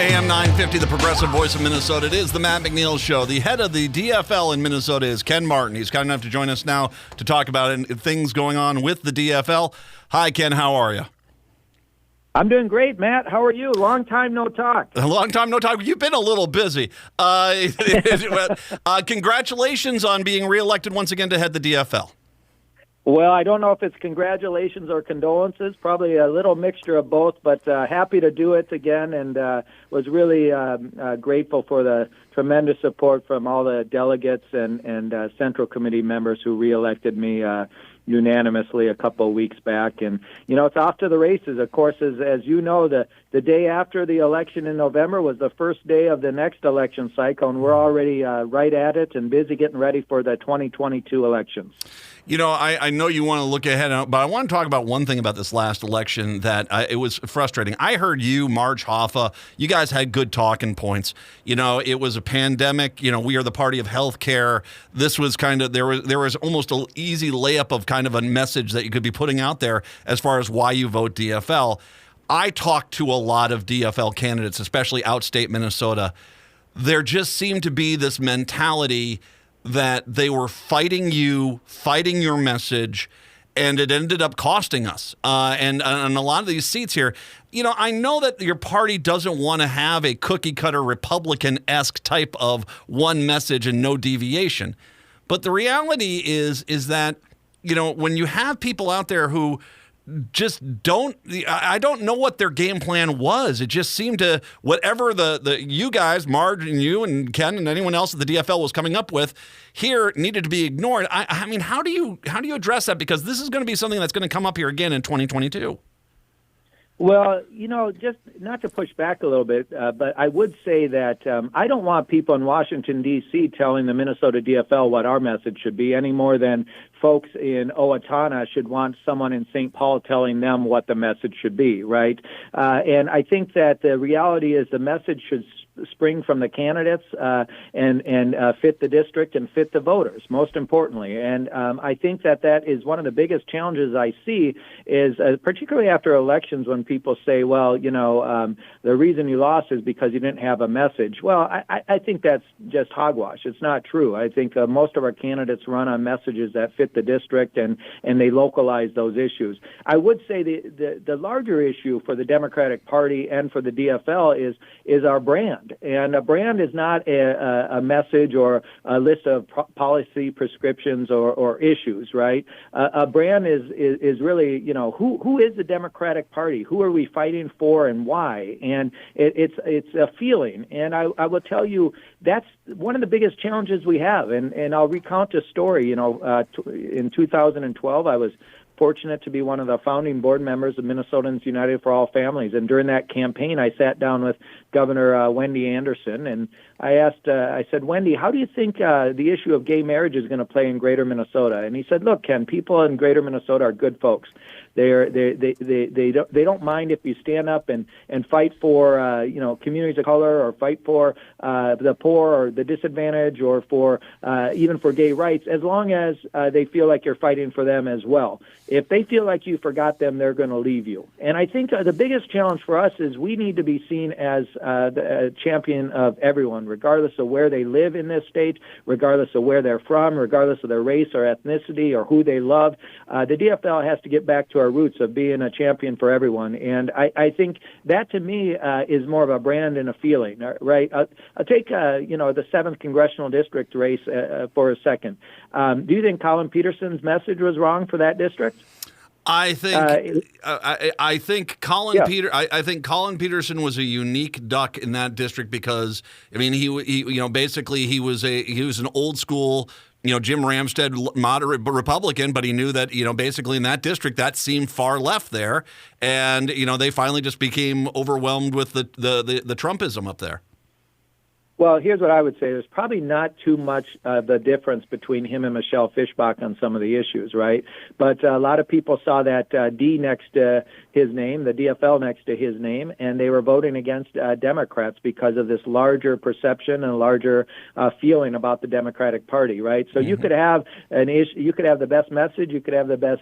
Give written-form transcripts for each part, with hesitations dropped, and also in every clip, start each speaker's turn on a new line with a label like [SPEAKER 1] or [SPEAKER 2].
[SPEAKER 1] AM 950, the progressive voice of Minnesota. It is the Matt McNeil Show. The head of the DFL in Minnesota is Ken Martin. He's kind enough to join us now to talk about things going on with the DFL. Hi, Ken. How are you?
[SPEAKER 2] I'm doing great, Matt. How are you? Long time no talk.
[SPEAKER 1] A long time no talk. You've been a little busy. Congratulations on being reelected once again to head the DFL.
[SPEAKER 2] Well, I don't know if it's congratulations or condolences, probably a little mixture of both, but happy to do it again, and was really grateful for the tremendous support from all the delegates and Central Committee members who reelected me unanimously a couple of weeks back. And, you know, it's off to the races. Of course, as you know, the day after the election in November was the first day of the next election cycle, and we're already right at it and busy getting ready for the 2022 elections.
[SPEAKER 1] You know, I know you want to look ahead, but I want to talk about one thing about this last election that it was frustrating. I heard you, Marge Hoffa, you guys had good talking points. You know, it was a pandemic. You know, we are the party of healthcare. This was kind of, there was almost an easy layup of kind of a message that you could be putting out there as far as why you vote DFL. I talked to a lot of DFL candidates, especially outstate Minnesota. There just seemed to be this mentality that they were fighting you, fighting your message, and it ended up costing us. And a lot of these seats here, you know, I know that your party doesn't want to have a cookie-cutter Republican-esque type of one message and no deviation. But the reality is that, you know, when you have people out there who just don't, I don't know what their game plan was. It just seemed to, whatever the you guys, Marge and you and Ken and anyone else at the DFL was coming up with here needed to be ignored. I mean, how do you address that? Because this is going to be something that's going to come up here again in 2022.
[SPEAKER 2] Well, you know, just not to push back a little bit, but I would say that I don't want people in Washington, D.C. telling the Minnesota DFL what our message should be any more than folks in Owatonna should want someone in St. Paul telling them what the message should be, right? And I think that the reality is the message should spring from the candidates and fit the district and fit the voters, most importantly. And I think that is one of the biggest challenges I see is particularly after elections when people say, well, you know, the reason you lost is because you didn't have a message. Well, I think that's just hogwash. It's not true. I think most of our candidates run on messages that fit the district and they localize those issues. I would say the larger issue for the Democratic Party and for the DFL is our brand. And a brand is not a message or a list of policy prescriptions or issues, right? A brand is really, you know, who is the Democratic Party? Who are we fighting for and why? And it's a feeling. And I will tell you, that's one of the biggest challenges we have. And I'll recount a story. You know, in 2012, I was fortunate to be one of the founding board members of Minnesotans United for All Families. And during that campaign, I sat down with Governor Wendy Anderson, and I said, Wendy, how do you think the issue of gay marriage is going to play in Greater Minnesota? And he said, look, Ken, people in Greater Minnesota are good folks. They don't mind if you stand up and fight for you know, communities of color, or fight for the poor or the disadvantaged, or for even for gay rights, as long as they feel like you're fighting for them as well. If they feel like you forgot them, they're going to leave you. And I think the biggest challenge for us is we need to be seen as the champion of everyone, regardless of where they live in this state, regardless of where they're from, regardless of their race or ethnicity or who they love. The DFL has to get back to our roots of being a champion for everyone. And I think that, to me, is more of a brand and a feeling, right? I'll take, you know, the 7th Congressional District race for a second. Do you think Colin Peterson's message was wrong for that district?
[SPEAKER 1] I think I think Colin Peterson was a unique duck in that district because, I mean, he you know, basically he was an old school, you know, Jim Ramstad moderate Republican, but he knew that, you know, basically in that district that seemed far left there, and, you know, they finally just became overwhelmed with the Trumpism up there.
[SPEAKER 2] Well, here's what I would say. There's probably not too much the difference between him and Michelle Fischbach on some of the issues, right? But a lot of people saw that D next to his name, the DFL next to his name, and they were voting against Democrats because of this larger perception and a larger feeling about the Democratic Party, right? So you could have an issue, you could have the best message, you could have the best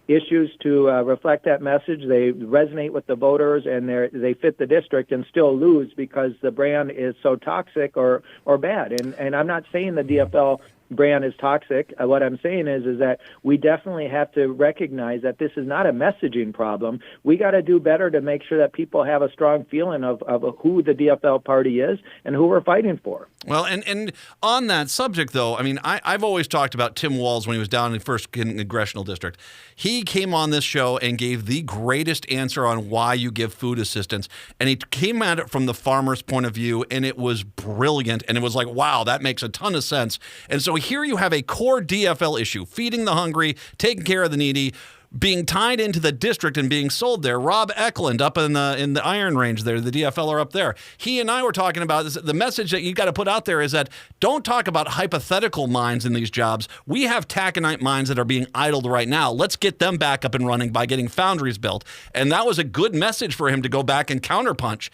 [SPEAKER 2] issues to reflect that message. They resonate with the voters, and they fit the district, and still lose because the brand is so toxic or bad. And I'm not saying the DFL brand is toxic. What I'm saying is that we definitely have to recognize that this is not a messaging problem. We got to do better to make sure that people have a strong feeling of who the DFL party is and who we're fighting for.
[SPEAKER 1] Well, and on that subject, though, I mean, I've always talked about Tim Walz when he was down in the 1st Congressional District. He came on this show and gave the greatest answer on why you give food assistance. And he came at it from the farmer's point of view, and it was brilliant. And it was like, wow, that makes a ton of sense. And so here you have a core DFL issue, feeding the hungry, taking care of the needy, being tied into the district and being sold there. Rob Eklund up in the Iron Range there, the DFL are up there. He and I were talking about this. The message that you got to put out there is that don't talk about hypothetical mines in these jobs. We have taconite mines that are being idled right now. Let's get them back up and running by getting foundries built. And that was a good message for him to go back and counterpunch.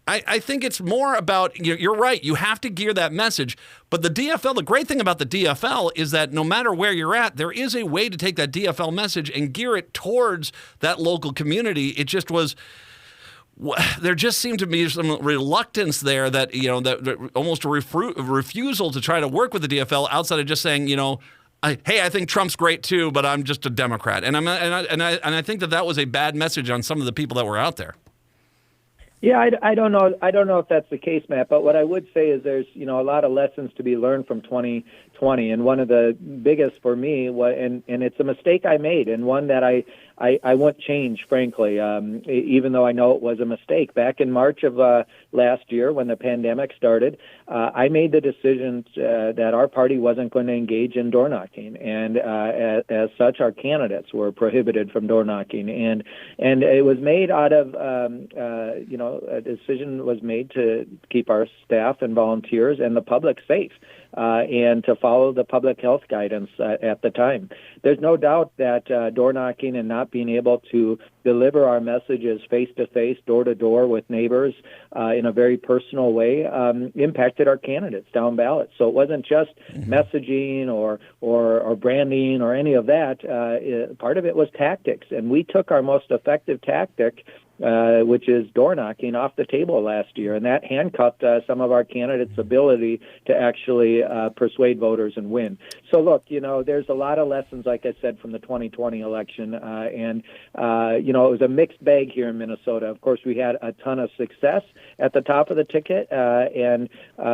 [SPEAKER 1] I think it's more about, you're right, you have to gear that message. But the DFL, the great thing about the DFL is that no matter where you're at, there is a way to take that DFL message and gear it towards that local community. It just was, there just seemed to be some reluctance there that, that almost a refusal to try to work with the DFL outside of just saying, hey, I think Trump's great too, but I'm just a Democrat. And I think that was a bad message on some of the people that were out there.
[SPEAKER 2] Yeah, I don't know. I don't know if that's the case, Matt. But what I would say is there's a lot of lessons to be learned from 2020, and one of the biggest for me, and it's a mistake I made, and one that I won't change, frankly, even though I know it was a mistake. Back in March of last year, when the pandemic started, I made the decision that our party wasn't going to engage in door knocking, and as such, our candidates were prohibited from door knocking, and it was made out of a decision was made to keep our staff and volunteers and the public safe, and to follow the public health guidance at the time. There's no doubt that door knocking and not being able to deliver our messages face-to-face, door-to-door with neighbors in a very personal way impacted our candidates down ballot. So it wasn't just messaging or branding or any of that. Part of it was tactics, and we took our most effective tactic, which is door knocking, off the table last year, and that handcuffed some of our candidates' ability to actually persuade voters and win. So look, there's a lot of lessons, like I said, from the 2020 election, and it was a mixed bag here in Minnesota. Of course, we had a ton of success at the top of the ticket, and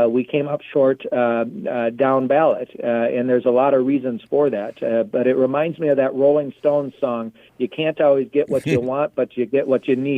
[SPEAKER 2] we came up short down ballot, and there's a lot of reasons for that. But it reminds me of that Rolling Stones song, "You can't always get what you want, but you get what you need."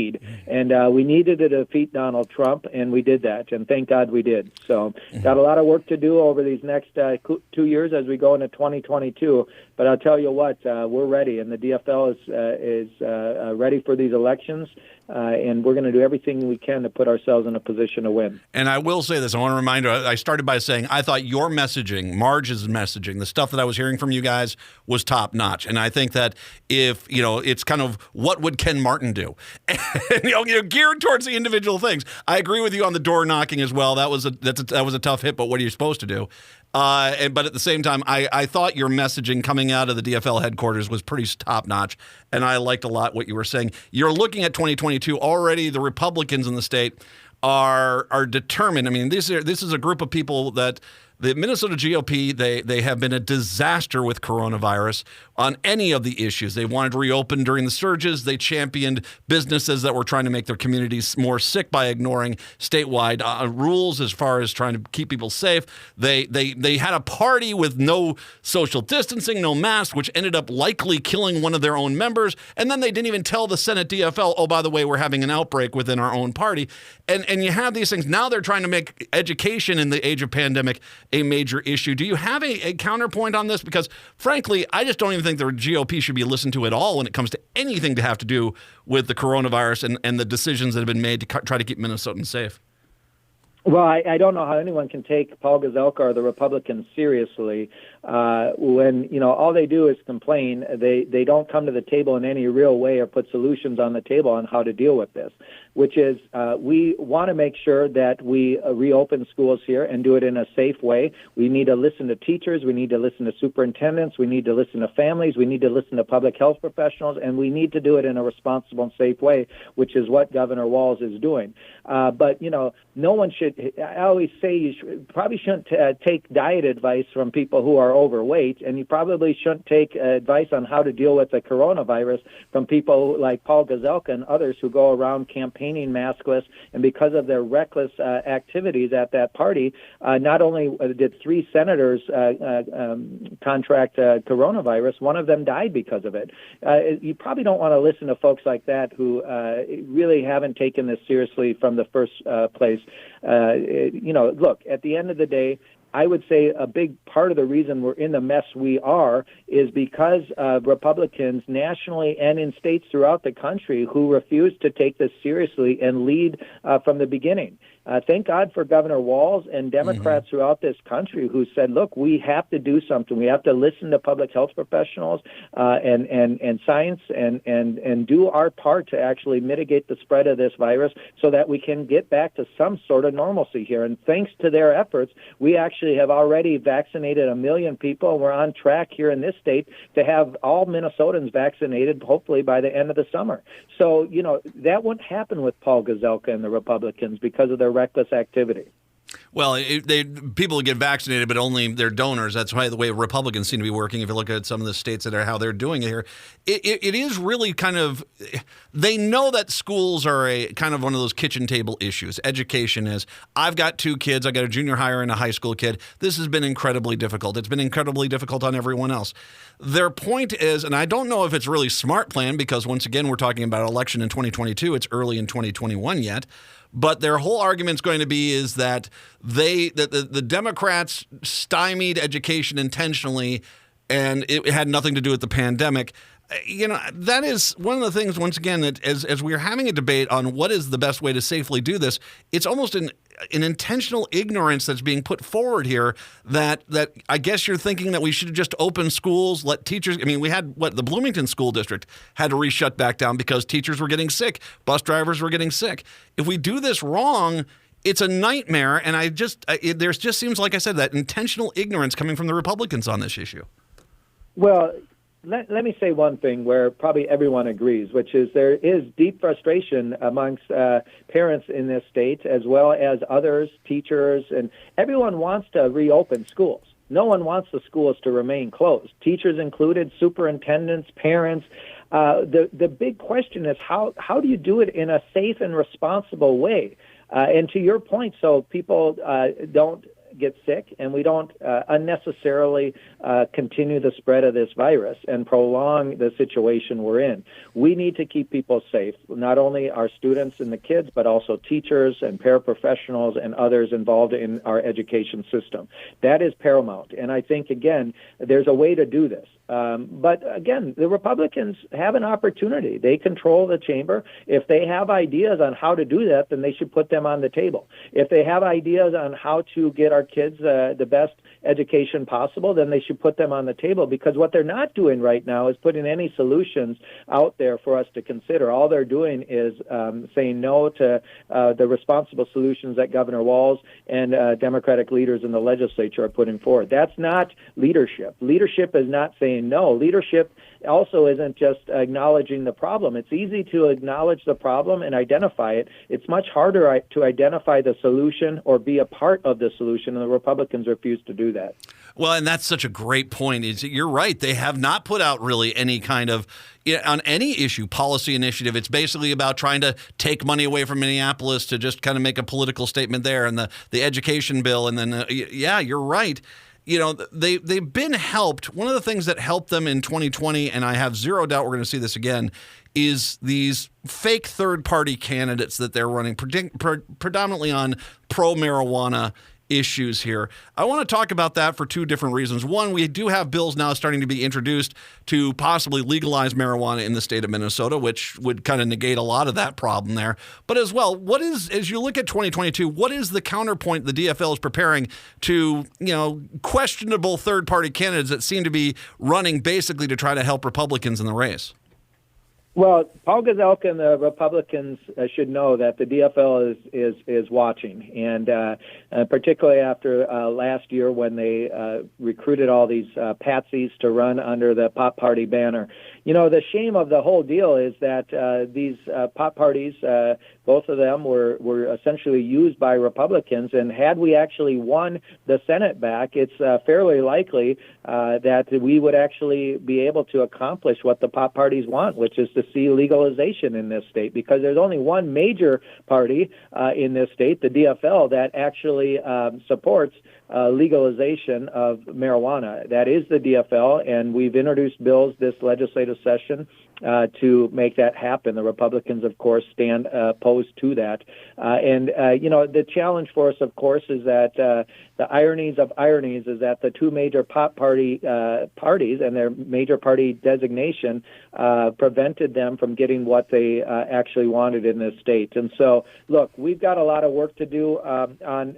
[SPEAKER 2] And we needed to defeat Donald Trump, and we did that, and thank God we did. So got a lot of work to do over these next 2 years as we go into 2022. But I'll tell you what, we're ready, and the DFL is ready for these elections, and we're going to do everything we can to put ourselves in a position to win.
[SPEAKER 1] And I will say this, I want to remind you, I started by saying I thought your messaging, Marge's messaging, the stuff that I was hearing from you guys was top notch. And I think that if, it's kind of what would Ken Martin do? And, geared towards the individual things. I agree with you on the door knocking as well. That was a tough hit, but what are you supposed to do? But at the same time, I thought your messaging coming out of the DFL headquarters was pretty top-notch, and I liked a lot what you were saying. You're looking at 2022 already. The Republicans in the state are determined. I mean, this is a group of people that the Minnesota GOP, they have been a disaster with coronavirus on any of the issues. They wanted to reopen during the surges. They championed businesses that were trying to make their communities more sick by ignoring statewide rules as far as trying to keep people safe. They had a party with no social distancing, no masks, which ended up likely killing one of their own members. And then they didn't even tell the Senate DFL, oh, by the way, we're having an outbreak within our own party. And you have these things. Now they're trying to make education in the age of pandemic a major issue. Do you have a counterpoint on this? Because frankly, I just don't even think the GOP should be listened to at all when it comes to anything to have to do with the coronavirus and the decisions that have been made to try to keep Minnesotans safe.
[SPEAKER 2] Well, I don't know how anyone can take Paul Gazelka or the Republicans seriously when all they do is complain. They don't come to the table in any real way or put solutions on the table on how to deal with this, which is we want to make sure that we reopen schools here and do it in a safe way. We need to listen to teachers. We need to listen to superintendents. We need to listen to families. We need to listen to public health professionals, and we need to do it in a responsible and safe way, which is what Governor Walz is doing. But no one should. I always say you probably shouldn't take diet advice from people who are overweight, and you probably shouldn't take advice on how to deal with the coronavirus from people like Paul Gazelka and others who go around campaigning maskless. And because of their reckless activities at that party, not only did 3 senators contract coronavirus, one of them died because of it. You probably don't want to listen to folks like that who really haven't taken this seriously from the first place. Look, at the end of the day, I would say a big part of the reason we're in the mess we are is because of Republicans nationally and in states throughout the country who refuse to take this seriously and lead from the beginning. Thank God for Governor Walz and Democrats throughout this country who said, look, we have to do something. We have to listen to public health professionals and science and do our part to actually mitigate the spread of this virus so that we can get back to some sort of normalcy here. And thanks to their efforts, we actually have already vaccinated 1 million people. And we're on track here in this state to have all Minnesotans vaccinated, hopefully by the end of the summer. So, that wouldn't happen with Paul Gazelka and the Republicans because of their reckless activity.
[SPEAKER 1] Well, people get vaccinated, but only their donors. That's why the way Republicans seem to be working. If you look at some of the states that are how they're doing it here, it is really kind of, they know that schools are a kind of one of those kitchen table issues. Education is, I've got 2 kids. I got a junior higher and a high school kid. This has been incredibly difficult. It's been incredibly difficult on everyone else. Their point is, and I don't know if it's really smart plan because once again, we're talking about election in 2022. It's early in 2021 yet. But their whole argument is going to be is that the Democrats stymied education intentionally, and it had nothing to do with the pandemic. That is one of the things, once again, that as we're having a debate on what is the best way to safely do this, it's almost an intentional ignorance that's being put forward here that I guess you're thinking that we should just open schools, let teachers. I mean, we had the Bloomington School District had to re-shut back down because teachers were getting sick, bus drivers were getting sick. If we do this wrong, it's a nightmare. And there just seems, like I said, that intentional ignorance coming from the Republicans on this issue.
[SPEAKER 2] Well, let me say one thing where probably everyone agrees, which is there is deep frustration amongst parents in this state, as well as others, teachers, and everyone wants to reopen schools. No one wants the schools to remain closed, teachers included, superintendents, parents. The big question is how do you do it in a safe and responsible way? And to your point, so people don't get sick and we don't unnecessarily continue the spread of this virus and prolong the situation we're in. We need to keep people safe, not only our students and the kids, but also teachers and paraprofessionals and others involved in our education system. That is paramount. And I think, again, there's a way to do this. But again, the Republicans have an opportunity. They control the chamber. If they have ideas on how to do that, then they should put them on the table. If they have ideas on how to get our kids the best education possible, then they should put them on the table, because what they're not doing right now is putting any solutions out there for us to consider. All they're doing is saying no to the responsible solutions that Governor Walz and Democratic leaders in the legislature are putting forward. That's not leadership. Leadership is not saying no. Leadership also isn't just acknowledging the problem. It's easy to acknowledge the problem and identify it. It's much harder to identify the solution or be a part of the solution, and the Republicans refuse to do that.
[SPEAKER 1] Well, and that's such a great point. You're right. They have not put out really any kind of, on any issue, policy initiative. It's basically about trying to take money away from Minneapolis to just kind of make a political statement there, and the education bill. And then, yeah, you're right. They've been helped. One of the things that helped them in 2020, and I have zero doubt we're going to see this again, is these fake third-party candidates that they're running, predominantly on pro-marijuana issues here. I want to talk about that for two different reasons. One, we do have bills now starting to be introduced to possibly legalize marijuana in the state of Minnesota, which would kind of negate a lot of that problem there. But as well, as you look at 2022, what is the counterpoint the DFL is preparing to, questionable third-party candidates that seem to be running basically to try to help Republicans in the race?
[SPEAKER 2] Well, Paul Gazelka and the Republicans should know that the DFL is watching, and particularly after last year when they recruited all these patsies to run under the Pop Party banner. The shame of the whole deal is that these pop parties, both of them were essentially used by Republicans, and had we actually won the Senate back, it's fairly likely that we would actually be able to accomplish what the pop parties want, which is to see legalization in this state, because there's only one major party in this state, the DFL, that actually supports legalization of marijuana. That is the DFL, and we've introduced bills this legislative session to make that happen. The Republicans, of course, stand opposed to that. The challenge for us, of course, is that the ironies of ironies is that the two major pop party parties and their major party designation prevented them from getting what they actually wanted in this state. And so, look, we've got a lot of work to do on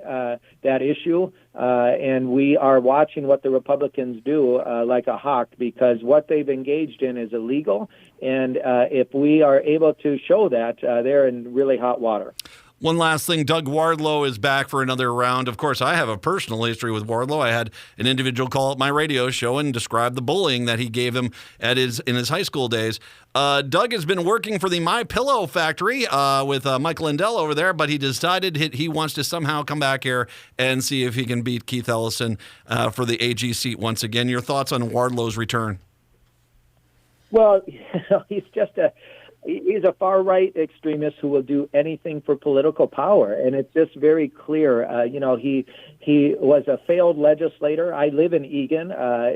[SPEAKER 2] that issue. And we are watching what the Republicans do like a hawk, because what they've engaged in is illegal. And if we are able to show that, they're in really hot water.
[SPEAKER 1] One last thing, Doug Wardlow is back for another round. Of course, I have a personal history with Wardlow. I had an individual call up my radio show and describe the bullying that he gave him in his high school days. Doug has been working for the My Pillow factory with Mike Lindell over there, but he decided he wants to somehow come back here and see if he can beat Keith Ellison for the AG seat once again. Your thoughts on Wardlow's return?
[SPEAKER 2] Well, he's a far-right extremist who will do anything for political power, and it's just very clear. He was a failed legislator. I live in Eagan,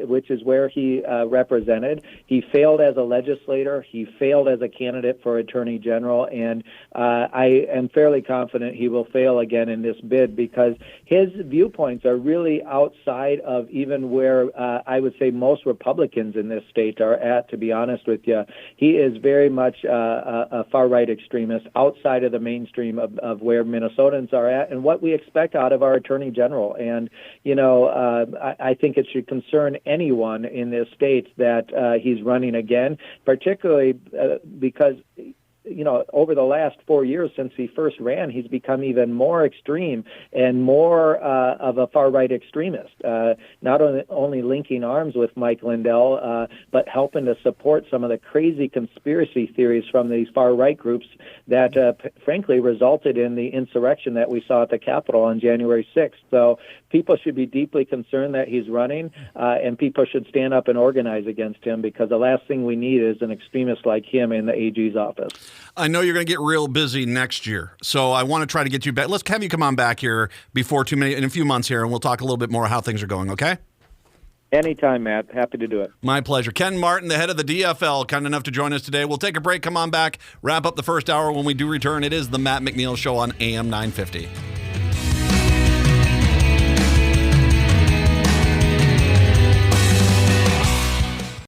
[SPEAKER 2] which is where he represented. He failed as a legislator. He failed as a candidate for attorney general, and I am fairly confident he will fail again in this bid, because his viewpoints are really outside of even where I would say most Republicans in this state are at, to be honest with you. He is very much a far-right extremist outside of the mainstream of where Minnesotans are at and what we expect out of our attorney general. And, I think it should concern anyone in this state that he's running again, particularly because over the last 4 years since he first ran, he's become even more extreme and more of a far-right extremist, not only linking arms with Mike Lindell, but helping to support some of the crazy conspiracy theories from these far-right groups that, frankly, resulted in the insurrection that we saw at the Capitol on January 6th. So people should be deeply concerned that he's running, and people should stand up and organize against him, because the last thing we need is an extremist like him in the AG's office.
[SPEAKER 1] I know you're going to get real busy next year, so I want to try to get you back. Let's have you come on back here before in a few months here, and we'll talk a little bit more how things are going, okay?
[SPEAKER 2] Anytime, Matt. Happy to do it.
[SPEAKER 1] My pleasure. Ken Martin, the head of the DFL, kind enough to join us today. We'll take a break, come on back, wrap up the first hour. When we do return, it is the Matt McNeil Show on AM 950.